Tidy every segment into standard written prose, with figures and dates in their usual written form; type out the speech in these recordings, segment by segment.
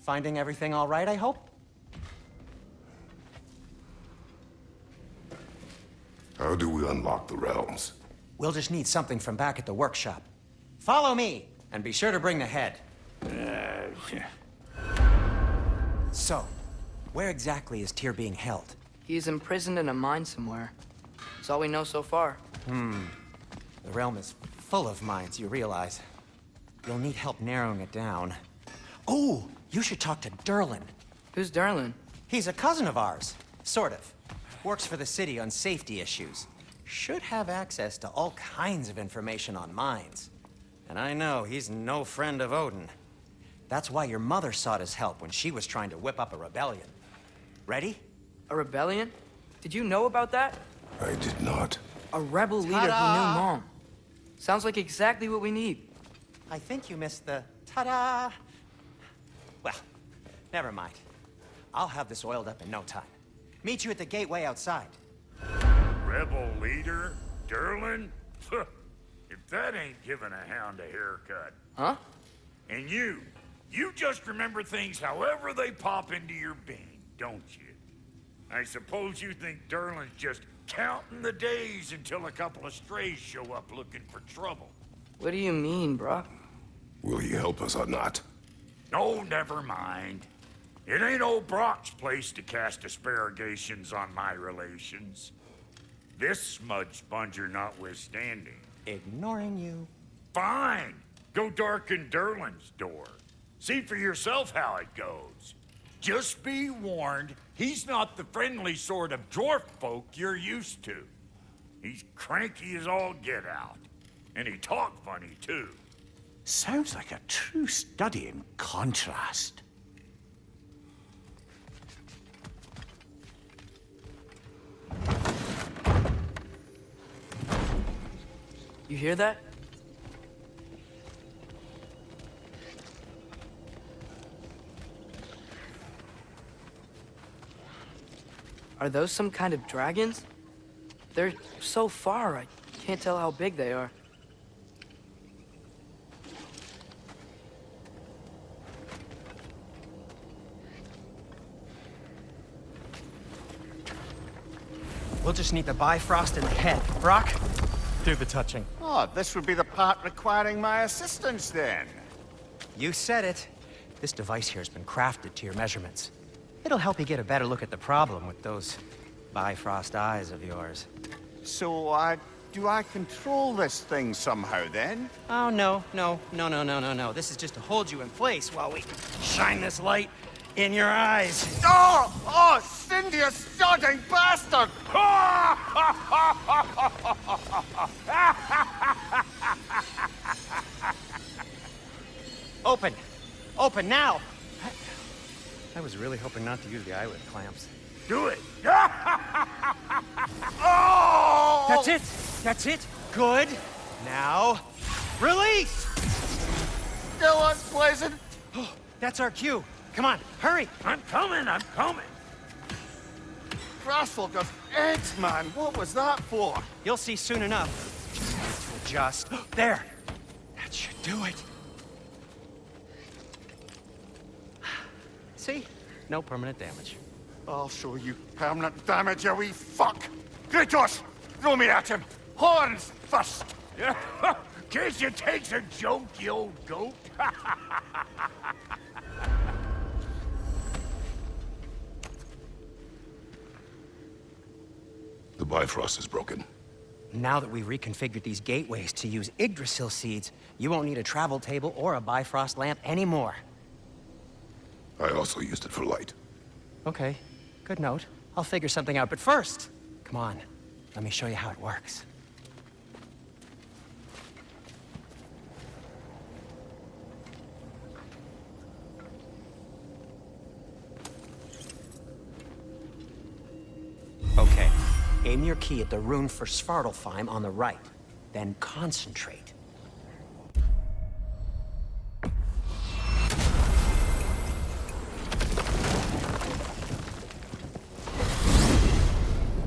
Finding everything all right, I hope? How do we unlock the realms? We'll just need something from back at the workshop. Follow me, and be sure to bring the head. So, where exactly is Tyr being held? He's imprisoned in a mine somewhere. That's all we know so far. The realm is full of mines, you realize. You'll need help narrowing it down. Oh, you should talk to Durlin. Who's Darlin? He's a cousin of ours, sort of. Works for the city on safety issues. Should have access to all kinds of information on mines. And I know he's no friend of Odin. That's why your mother sought his help when she was trying to whip up a rebellion. Ready? A rebellion? Did you know about that? I did not. A rebel leader who knew Ta-da! Mom. Sounds like exactly what we need. I think you missed the ta-da. Well, never mind. I'll have this oiled up in no time. Meet you at the gateway outside. Rebel leader? Durlin? If that ain't giving a hound a haircut. Huh? And you just remember things however they pop into your being, don't you? I suppose you think Durlin's just counting the days until a couple of strays show up looking for trouble. What do you mean, Brock? Will he help us or not? No, never mind. It ain't old Brock's place to cast aspersions on my relations. This smudge sponger notwithstanding. Ignoring you. Fine. Go darken Durlin's door. See for yourself how it goes. Just be warned, he's not the friendly sort of dwarf folk you're used to. He's cranky as all get out. And he talk funny, too. Sounds like a true study in contrast. You hear that? Are those some kind of dragons? They're so far, I can't tell how big they are. We'll just need the Bifrost in the head. Brock, do the touching. Oh, this would be the part requiring my assistance then. You said it. This device here has been crafted to your measurements. It'll help you get a better look at the problem with those Bifrost eyes of yours. So, do I control this thing somehow then? Oh, no. This is just to hold you in place while we shine this light in your eyes. Oh! Oh, Cindy, you sodding bastard! Open! Open now! I was really hoping not to use the eyelid clamps. Do it! Oh! That's it! That's it! Good! Now, release! Still unpleasant. Oh, that's our cue. Come on, hurry! I'm coming! Russell just eggs, man. What was that for? You'll see soon enough. Just there. That should do it. See? No permanent damage. I'll show you permanent damage, you wee fuck. Kratos, throw me at him. Horns first. Can't you take a joke, you old goat? The Bifrost is broken. Now that we reconfigured these gateways to use Yggdrasil seeds, you won't need a travel table or a Bifrost lamp anymore. I also used it for light. Okay, good note. I'll figure something out, but first, come on, let me show you how it works. Okay, aim your key at the rune for Svartalfheim on the right, then concentrate.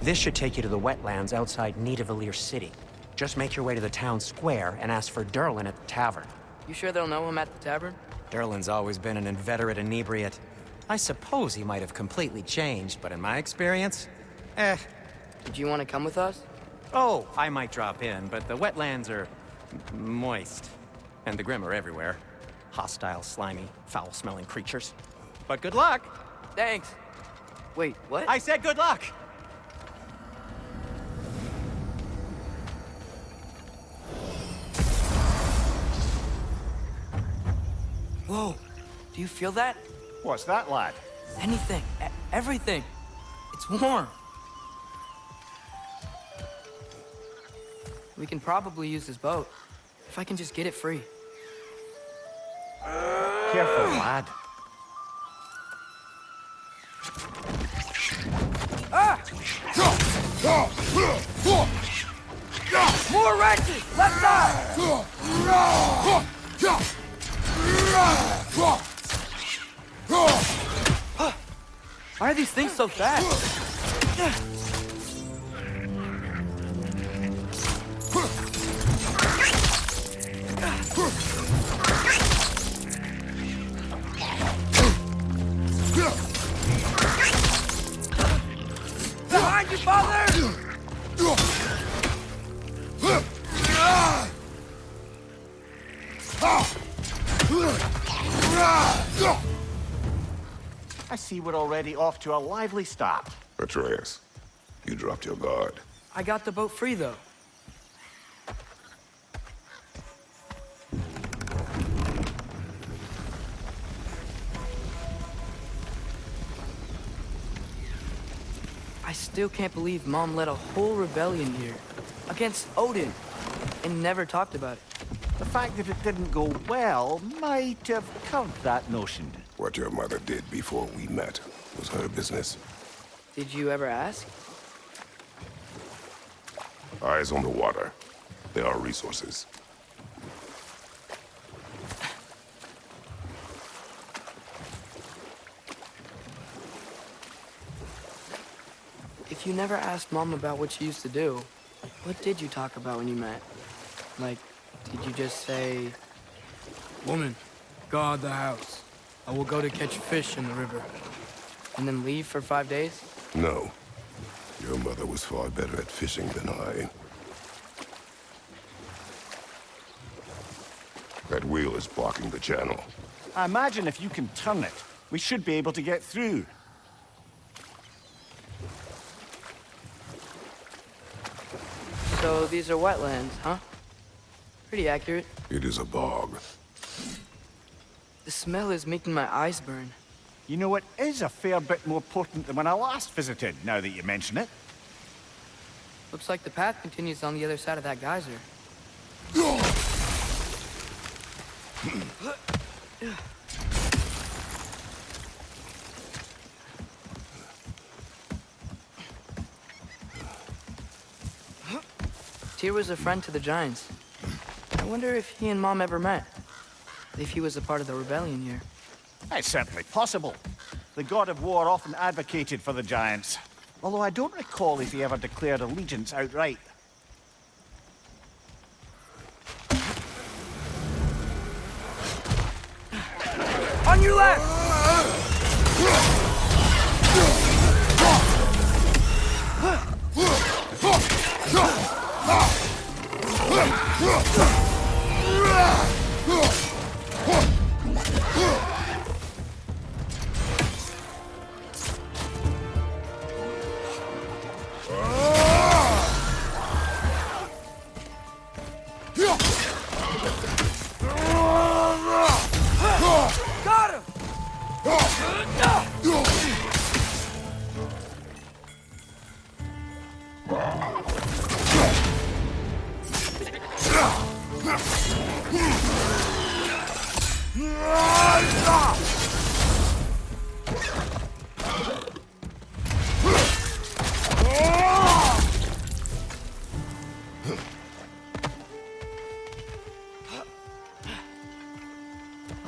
This should take you to the wetlands outside Nidavellir city. Just make your way to the town square and ask for Durlin at the tavern. You sure they'll know him at the tavern? Derlin's always been an inveterate inebriate. I suppose he might have completely changed, but in my experience, Did you want to come with us? Oh, I might drop in, but the wetlands are moist. And the Grim are everywhere. Hostile, slimy, foul-smelling creatures. But good luck! Thanks. Wait, what? I said good luck! Whoa, do you feel that? What's that, lad? Anything, everything. It's warm. We can probably use this boat, if I can just get it free. Careful, lad. Ah! More wrenches! Left side! Why are these things so fast? Behind you, father! I see we're already off to a lively start. Atreus, you dropped your guard. I got the boat free, though. I still can't believe Mom led a whole rebellion here against Odin and never talked about it. The fact that it didn't go well might have curbed that notion. What your mother did before we met was her business. Did you ever ask? Eyes on the water. There are resources. If you never asked Mom about what she used to do, what did you talk about when you met? Like, did you just say, "Woman, guard the house. I will go to catch fish in the river," and then leave for 5 days? No. Your mother was far better at fishing than I. That wheel is blocking the channel. I imagine if you can turn it, we should be able to get through. So these are wetlands, huh? Pretty accurate. It is a bog. The smell is making my eyes burn. You know, it is a fair bit more potent than when I last visited, now that you mention it. Looks like the path continues on the other side of that geyser. Tyr was a friend to the Giants. I wonder if he and Mom ever met. If he was a part of the rebellion here. It's certainly possible. The God of War often advocated for the Giants. Although I don't recall if he ever declared allegiance outright. On your left! Got him!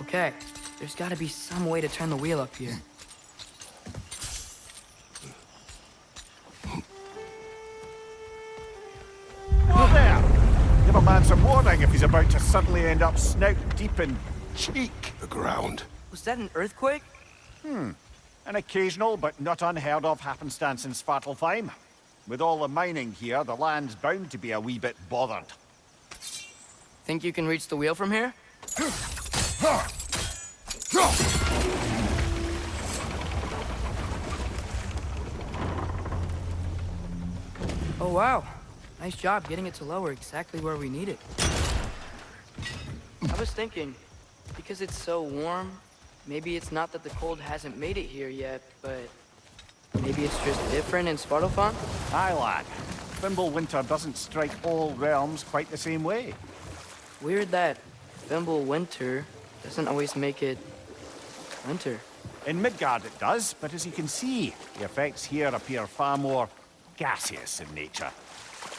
Okay, there's gotta be some way to turn the wheel up here. Whoa there! Give a man some warning if he's about to suddenly end up snout deep in cheek. The ground. Was that an earthquake? An occasional but not unheard of happenstance in Svartalfheim. With all the mining here, the land's bound to be a wee bit bothered. Think you can reach the wheel from here? Oh wow, nice job getting it to lower exactly where we need it. I was thinking, because it's so warm, maybe it's not that the cold hasn't made it here yet, but maybe it's just different in Svartalfheim? Aye, lad. Thimble winter doesn't strike all realms quite the same way. Weird that Thimble winter doesn't always make it winter. In Midgard it does, but as you can see, the effects here appear far more gaseous in nature.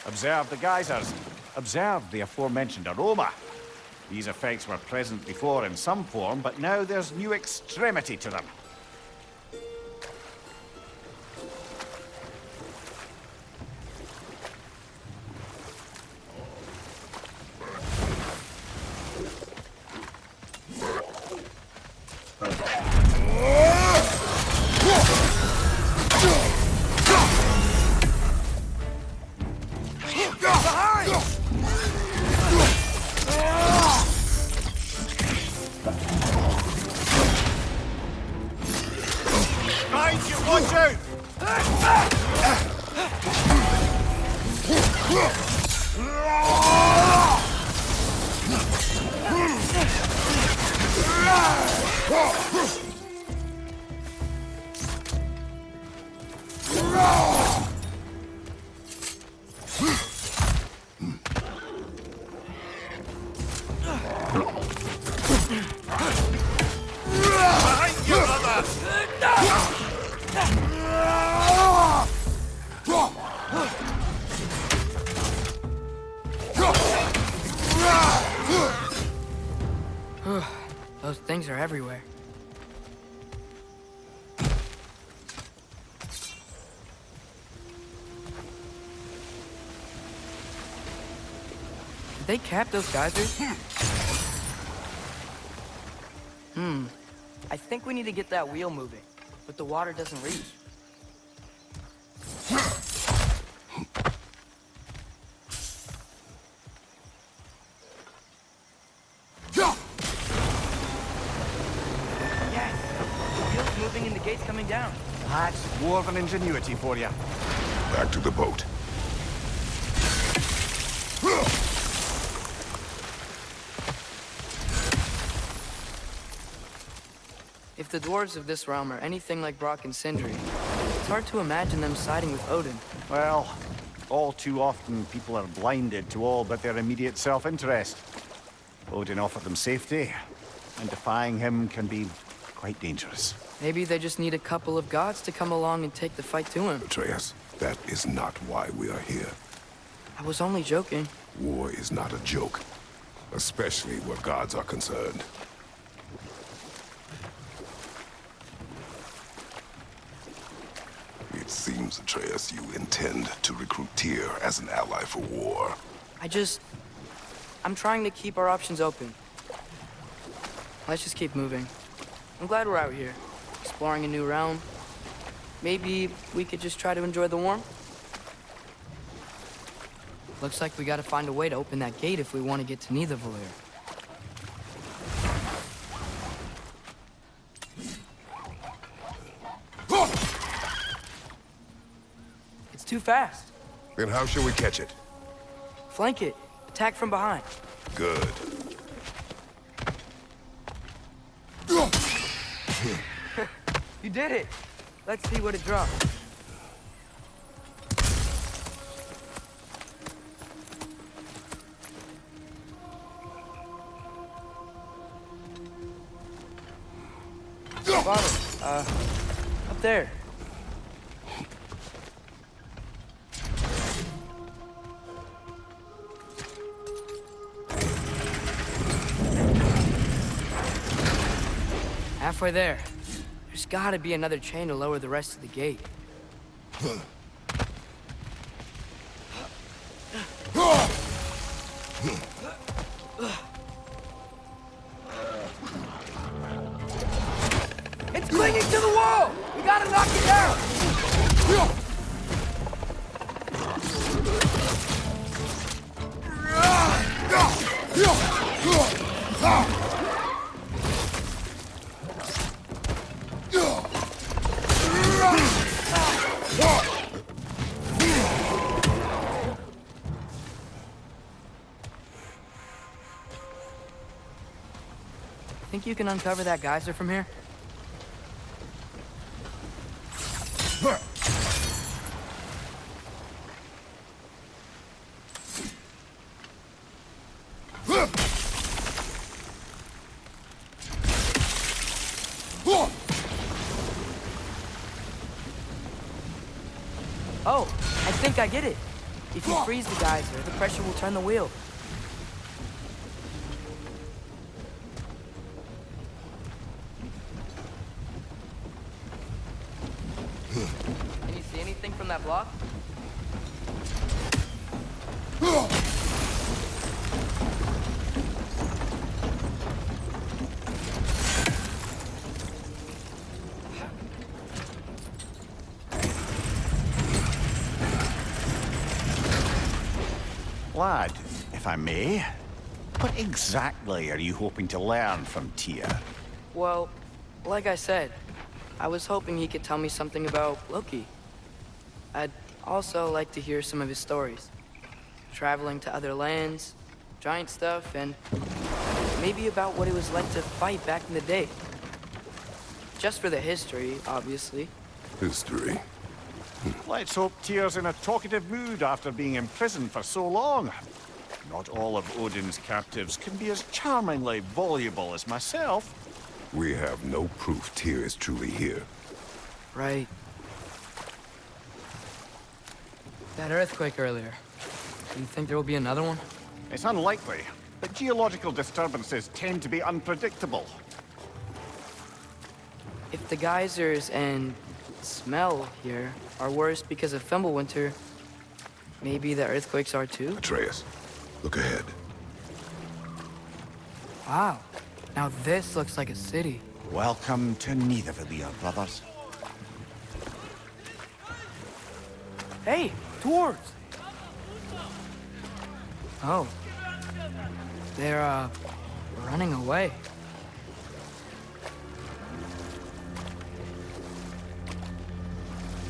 Observe the geysers. Observe the aforementioned aroma. These effects were present before in some form, but now there's new extremity to them. Watch out! Behind you, brother! Those things are everywhere. Did they cap those geysers? I think we need to get that wheel moving, but the water doesn't reach. Yes! The wheel's moving and the gate's coming down. That's dwarven ingenuity for you. Back to the boat. If the dwarves of this realm are anything like Brock and Sindri, it's hard to imagine them siding with Odin. Well, all too often people are blinded to all but their immediate self-interest. Odin offered them safety, and defying him can be quite dangerous. Maybe they just need a couple of gods to come along and take the fight to him. Atreus, that is not why we are here. I was only joking. War is not a joke, especially where gods are concerned. It seems, Atreus, you intend to recruit Tyr as an ally for war. I'm trying to keep our options open. Let's just keep moving. I'm glad we're out here, exploring a new realm. Maybe we could just try to enjoy the warmth? Looks like we gotta find a way to open that gate if we want to get to Nidavellir. It's too fast. Then how shall we catch it? Flank it. Attack from behind. Good. You did it! Let's see what it drops. Bottom. Up there. Halfway there. There's gotta be another chain to lower the rest of the gate. Clinging to the wall! We gotta knock it down! Think you can uncover that geyser from here? Oh, I think I get it. If you freeze the geyser, the pressure will turn the wheel. Can you see anything from that block? Lad, if I may, what exactly are you hoping to learn from Tyr? Well, like I said, I was hoping he could tell me something about Loki. I'd also like to hear some of his stories. Traveling to other lands, giant stuff, and maybe about what it was like to fight back in the day. Just for the history, obviously. History. Let's hope Tyr's in a talkative mood after being imprisoned for so long. Not all of Odin's captives can be as charmingly voluble as myself. We have no proof Tyr is truly here. Right. That earthquake earlier. Do you think there will be another one? It's unlikely, but geological disturbances tend to be unpredictable. If the geysers and smell here are worse because of Fimbulwinter, maybe the earthquakes are too? Atreus, look ahead. Wow. Now this looks like a city. Welcome to Nidavellir, brothers. Hey, dwarves! Oh. They're, running away.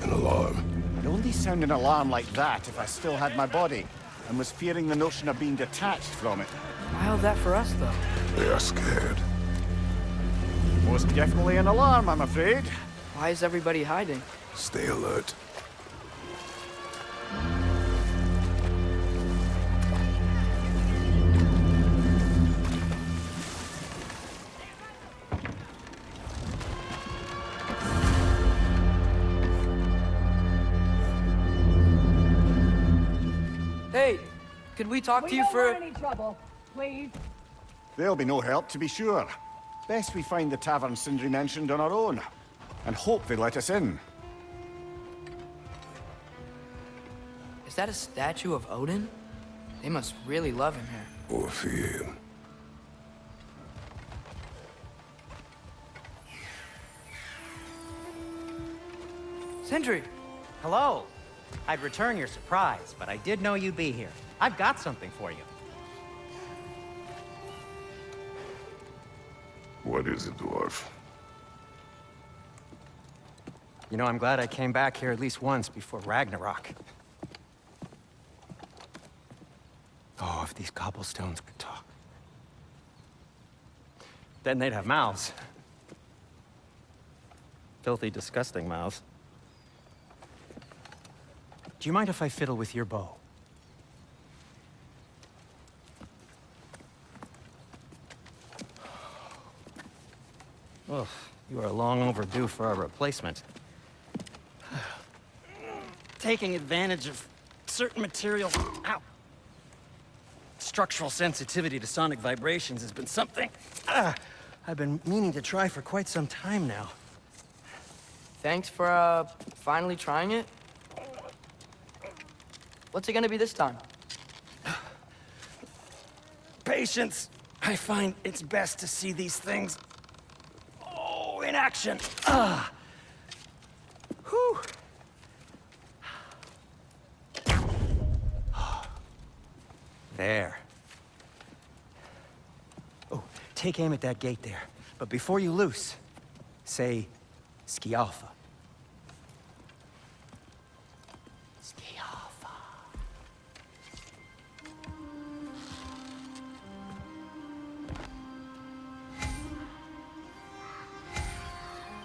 An alarm. I'd only sound an alarm like that if I still had my body, and was fearing the notion of being detached from it. Wild that for us, though. They are scared. Most definitely an alarm, I'm afraid. Why is everybody hiding? Stay alert. Hey, could we talk to you don't for... want any trouble, please. There'll be no help, to be sure. Best we find the tavern Sindri mentioned on our own, and hope they let us in. Is that a statue of Odin? They must really love him here. Or fear him. Sindri! Hello. I'd return your surprise, but I did know you'd be here. I've got something for you. What is it, dwarf? You know, I'm glad I came back here at least once before Ragnarok. Oh, if these cobblestones could talk. Then they'd have mouths. Filthy, disgusting mouths. Do you mind if I fiddle with your bow? Oh, you are long overdue for a replacement. Taking advantage of certain materials. Ow! Structural sensitivity to sonic vibrations has been something I've been meaning to try for quite some time now. Thanks for, finally trying it. What's it gonna be this time? Patience. I find it's best to see these things Oh, in action. Whew. There. Oh, take aim at that gate there. But before you loose, say, Skialfa. Skialfa.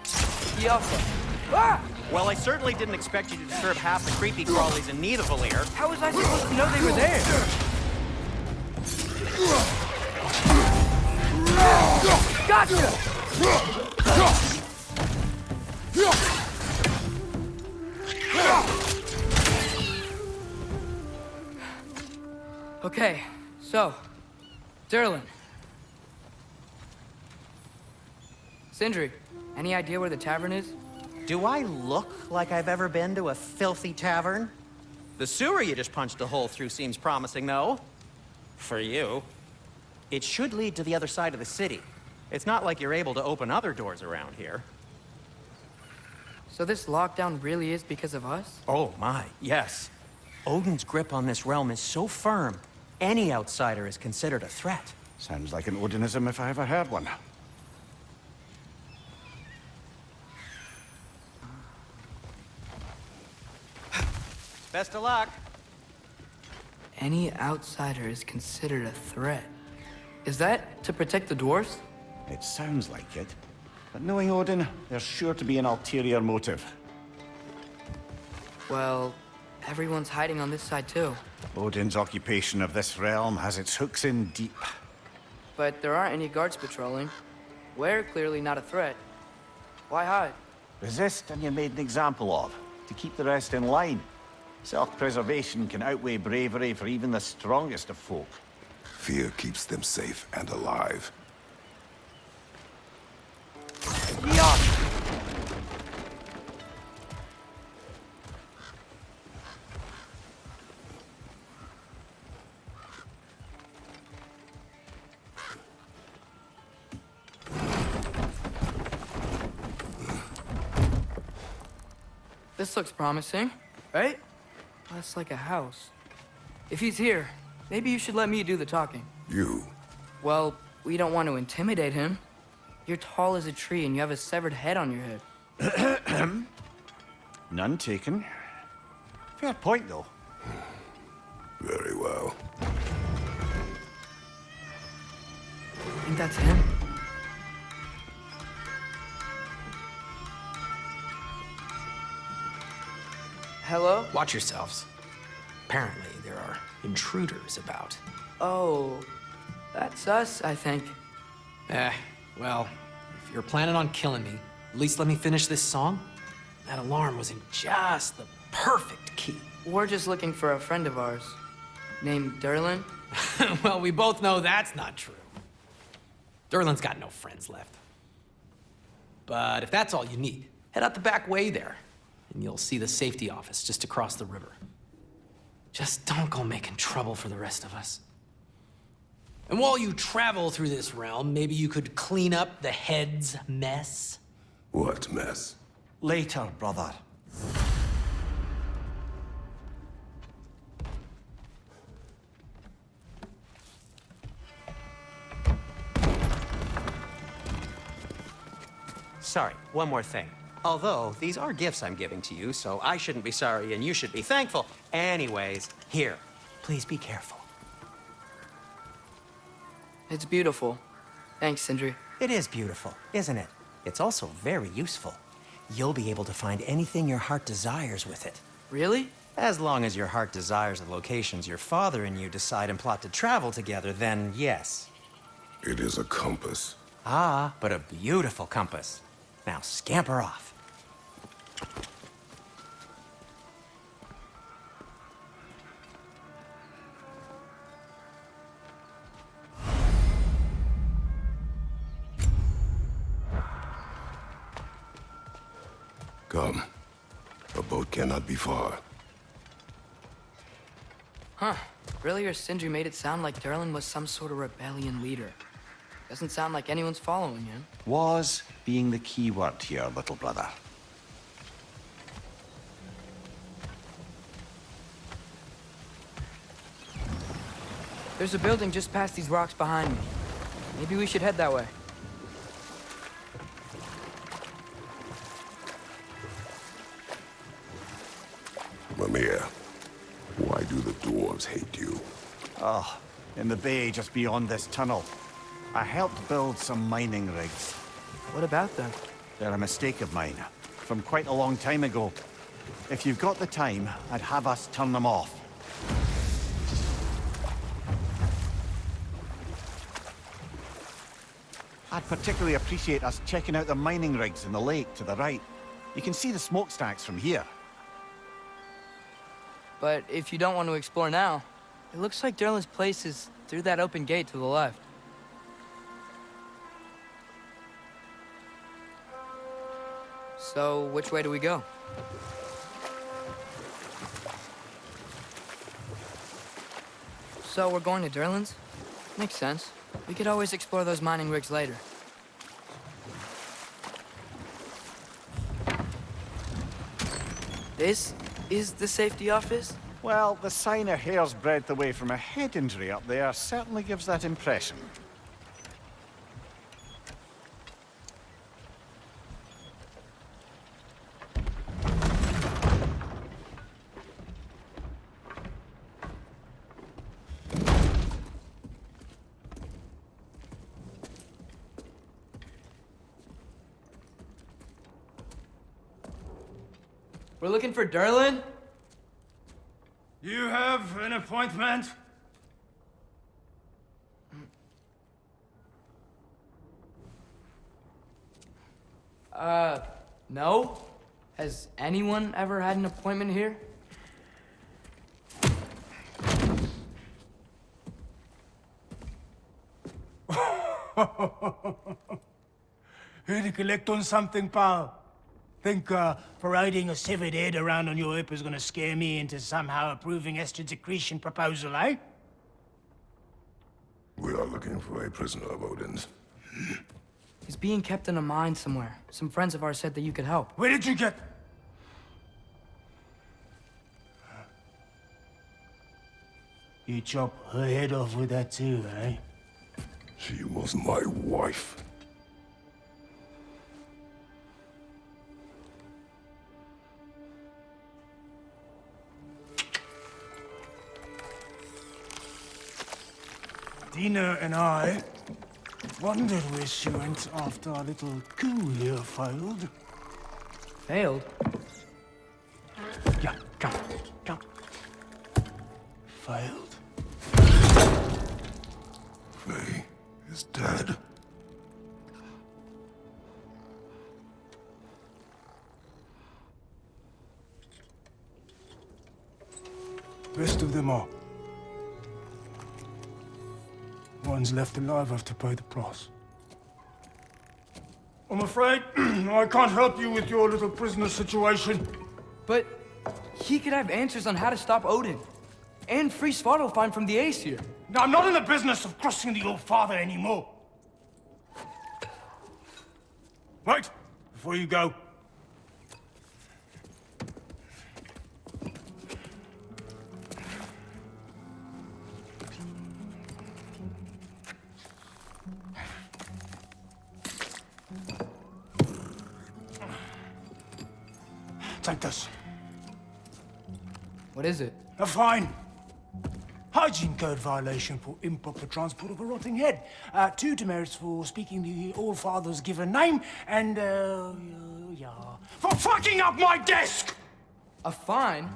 Skialfa. Ah! Well, I certainly didn't expect you to disturb half the creepy crawlies in Nidavellir. How was I supposed to know they were there? Gotcha! Okay, so, Durlin. Sindri, any idea where the tavern is? Do I look like I've ever been to a filthy tavern? The sewer you just punched a hole through seems promising, though. For you. It should lead to the other side of the city. It's not like you're able to open other doors around here. So this lockdown really is because of us? Oh my, yes. Odin's grip on this realm is so firm, any outsider is considered a threat. Sounds like an Odinism if I ever heard one. Best of luck. Any outsider is considered a threat. Is that to protect the dwarves? It sounds like it. But knowing Odin, there's sure to be an ulterior motive. Well, everyone's hiding on this side too. Odin's occupation of this realm has its hooks in deep. But there aren't any guards patrolling. We're clearly not a threat. Why hide? Resist and you're made an example of, to keep the rest in line. Self-preservation can outweigh bravery for even the strongest of folk. Fear keeps them safe and alive. This looks promising, right? That's like a house. If he's here, maybe you should let me do the talking. You? Well, we don't want to intimidate him. You're tall as a tree and you have a severed head on your head. None taken. Fair point, though. Very well. Think that's him? Hello? Watch yourselves. Apparently, there are intruders about. Oh, that's us, I think. Well, if you're planning on killing me, at least let me finish this song. That alarm was in just the perfect key. We're just looking for a friend of ours, named Durlin. Well, we both know that's not true. Durlin's got no friends left. But if that's all you need, head out the back way there, and you'll see the safety office just across the river. Just don't go making trouble for the rest of us. And while you travel through this realm, maybe you could clean up the head's mess? What mess? Later, brother. Sorry, one more thing. Although, these are gifts I'm giving to you, so I shouldn't be sorry and you should be thankful. Anyways, here, please be careful. It's beautiful. Thanks, Sindri. It is beautiful, isn't it? It's also very useful. You'll be able to find anything your heart desires with it. Really? As long as your heart desires the locations your father and you decide and plot to travel together, then yes. It is a compass. Ah, but a beautiful compass. Now scamper off. Come. A boat cannot be far. Huh. Earlier, Sindri made it sound like Durlin was some sort of rebellion leader. Doesn't sound like anyone's following him. Was being the key word here, little brother. There's a building just past these rocks behind me. Maybe we should head that way. Mimir, why do the dwarves hate you? Oh, in the bay just beyond this tunnel. I helped build some mining rigs. What about them? They're a mistake of mine, from quite a long time ago. If you've got the time, I'd have us turn them off. I'd particularly appreciate us checking out the mining rigs in the lake to the right. You can see the smokestacks from here. But if you don't want to explore now, it looks like Derlin's place is through that open gate to the left. So, which way do we go? So, we're going to Derlin's? Makes sense. We could always explore those mining rigs later. This is the safety office? Well, the sign a hair's breadth away from a head injury up there certainly gives that impression. We're looking for Derlin? You have an appointment? No? Has anyone ever had an appointment here? Here to collect on something, pal? Think parading a severed head around on your hip is gonna scare me into somehow approving Esther's accretion proposal, eh? We are looking for a prisoner of Odin's. He's being kept in a mine somewhere. Some friends of ours said that you could help. Where did you get... You chop her head off with that too, eh? She was my wife. Dina and I wondered where she went after our little coup here failed. Failed? Yeah, come. Failed. Faye is dead. Rest of them are. Ones left alive have to pay the price. I'm afraid I can't help you with your little prisoner situation. But he could have answers on how to stop Odin. And free Svartalfheim from the Aesir. Now, I'm not in the business of crossing the old father anymore. Right, before you go. Take this. What is it? A fine. Hygiene code violation for improper transport of a rotting head. 2 demerits for speaking the All-Father's given name, and, yeah, for fucking up my desk! A fine?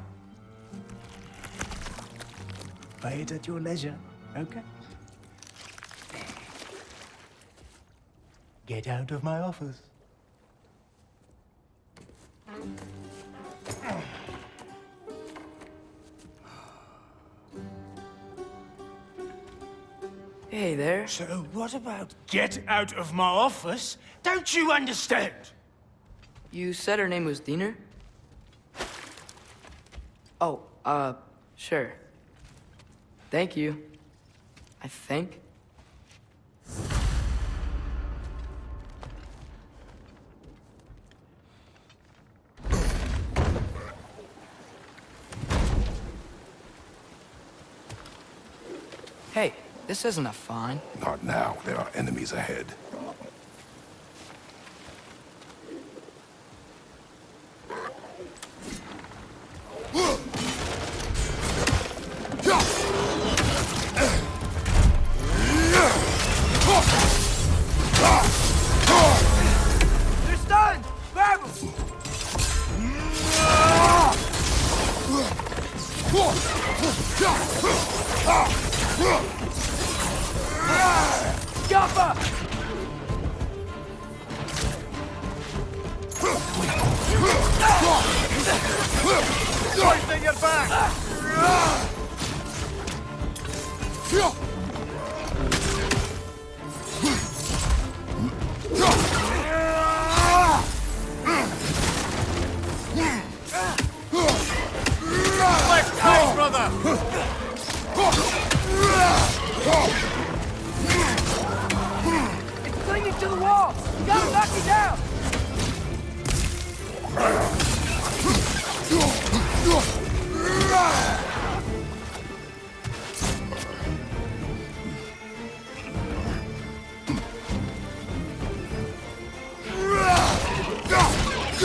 Pay it at your leisure, okay? Get out of my office. Hey there. So what about get out of my office? Don't you understand? You said her name was Diener? Oh, sure. Thank you. I think. Hey, this isn't a fine. Not now. There are enemies ahead. They're stunned! Grab them! Jumper! Hoisting your back! Left side, brother! It's clinging to the wall! You gotta knock it down!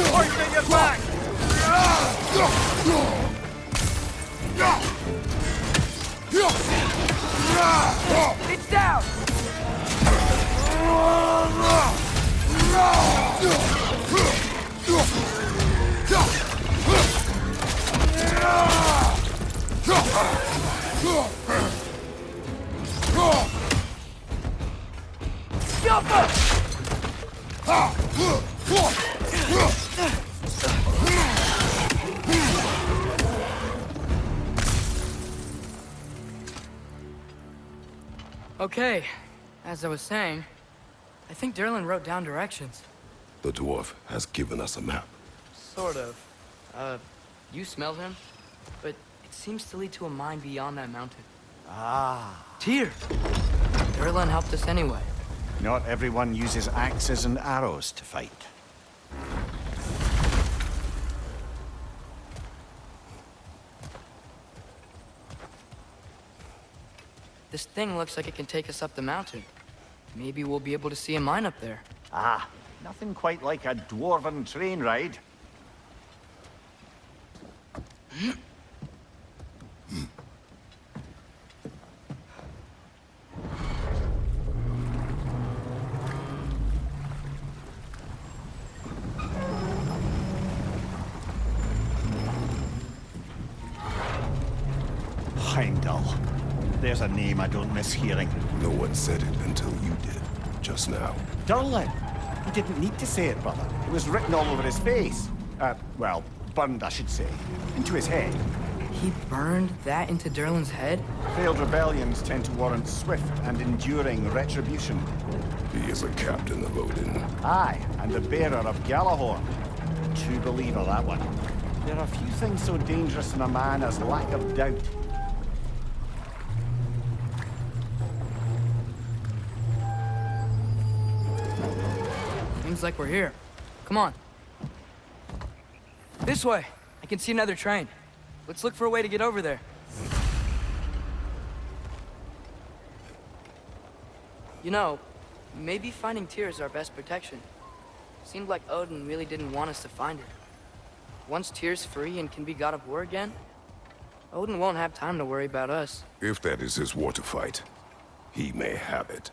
Hoisting your back! It's down! Jumper! Okay, as I was saying, I think Derlin wrote down directions. The dwarf has given us a map. Sort of. You smelled him? But it seems to lead to a mine beyond that mountain. Ah. Tyr! Derlin helped us anyway. Not everyone uses axes and arrows to fight. This thing looks like it can take us up the mountain. Maybe we'll be able to see a mine up there. Ah, nothing quite like a dwarven train ride. Heimdall. There's a name I don't miss hearing. No one said it until you did, just now. Derlin. He didn't need to say it, brother. It was written all over his face. Well, burned, I should say. Into his head. He burned that into Derlin's head? Failed rebellions tend to warrant swift and enduring retribution. He is a captain of Odin. Aye, and the bearer of Galahorn. True believer, that one. There are few things so dangerous in a man as lack of doubt. Seems like we're here. Come on. This way. I can see another train. Let's look for a way to get over there. You know, maybe finding Tyr is our best protection. Seemed like Odin really didn't want us to find it. Once Tyr's free and can be God of War again, Odin won't have time to worry about us. If that is his war to fight, he may have it.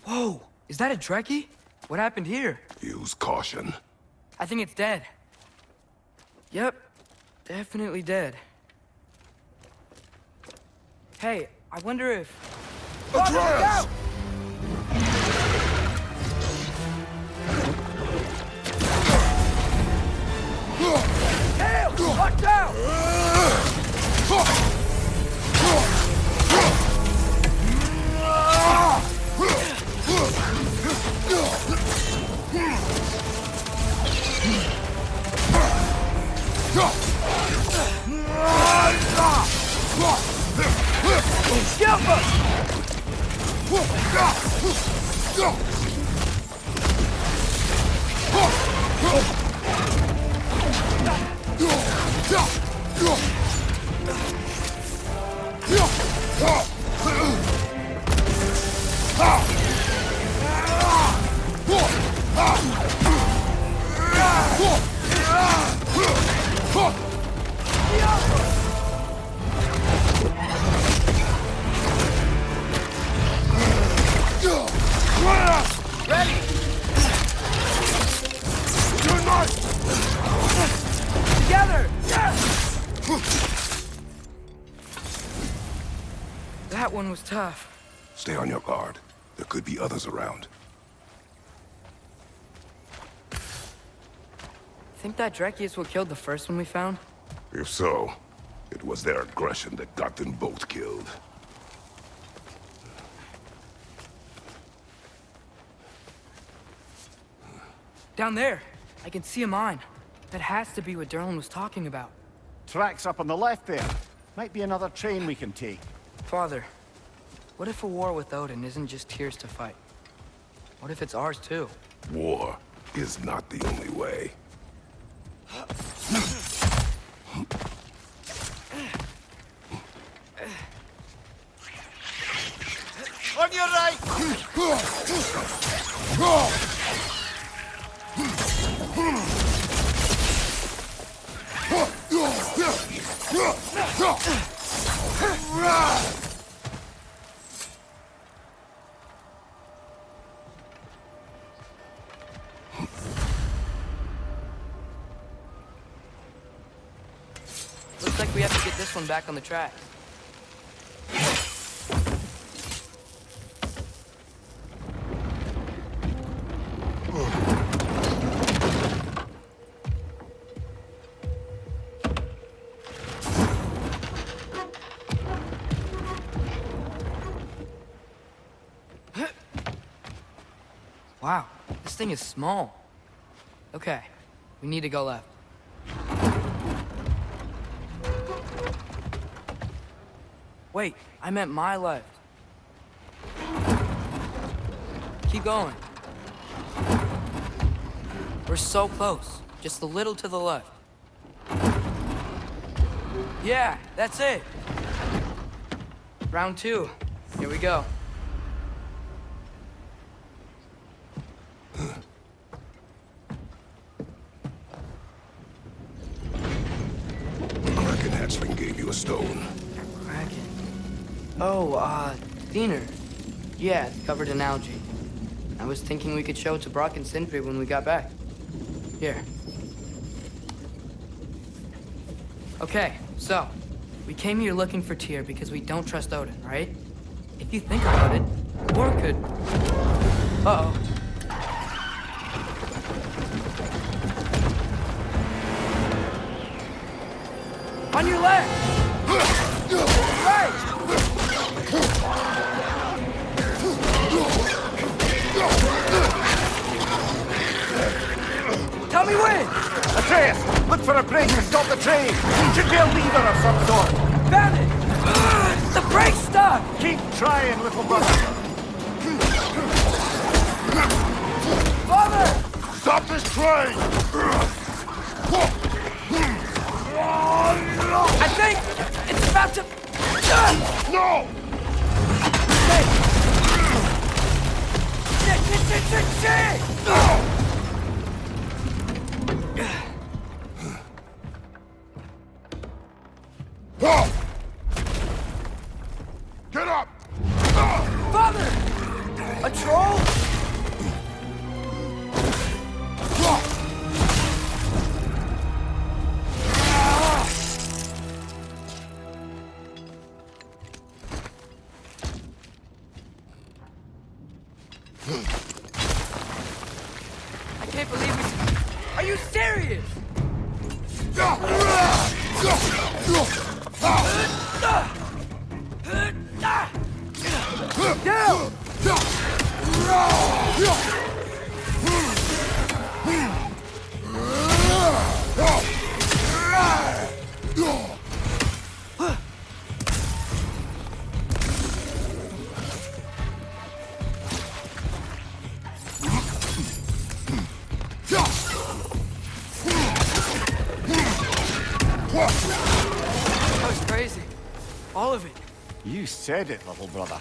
Whoa! Is that a Trekkie? What happened here? Use caution. I think it's dead. Yep. Definitely dead. Hey, I wonder if... Atreus! Tail! Watch out! That one was tough. Stay on your guard. There could be others around. Think that Dreki is what killed the first one we found? If so, it was their aggression that got them both killed. Down there, I can see a mine. That has to be what Derlin was talking about. Tracks up on the left there. Might be another train we can take. Father, what if a war with Odin isn't just Tyr's to fight? What if it's ours too? War is not the only way. On your right! Looks like we have to get this one back on the track. Wow, this thing is small. Okay, we need to go left. Wait, I meant my left. Keep going. We're so close. Just a little to the left. Yeah, that's it. Round 2. Here we go. Kraken hatchling gave you a stone. Kraken. Oh, Diener. Yeah, it's covered in algae. I was thinking we could show it to Brock and Sindri when we got back. Here. Okay, so, we came here looking for Tyr because we don't trust Odin, right? If you think about it, war could... Uh-oh. On your left! Right! Tell me when! Atreus, look for a brake to stop the train. Should be a lever of some sort. Found it! The brake's stuck! Keep trying, little brother. Father! Stop this train! I think it's about to... No! Shit! Get up! Father! A troll? I can't believe we... Are you serious? Down! all of it. You said it, little brother.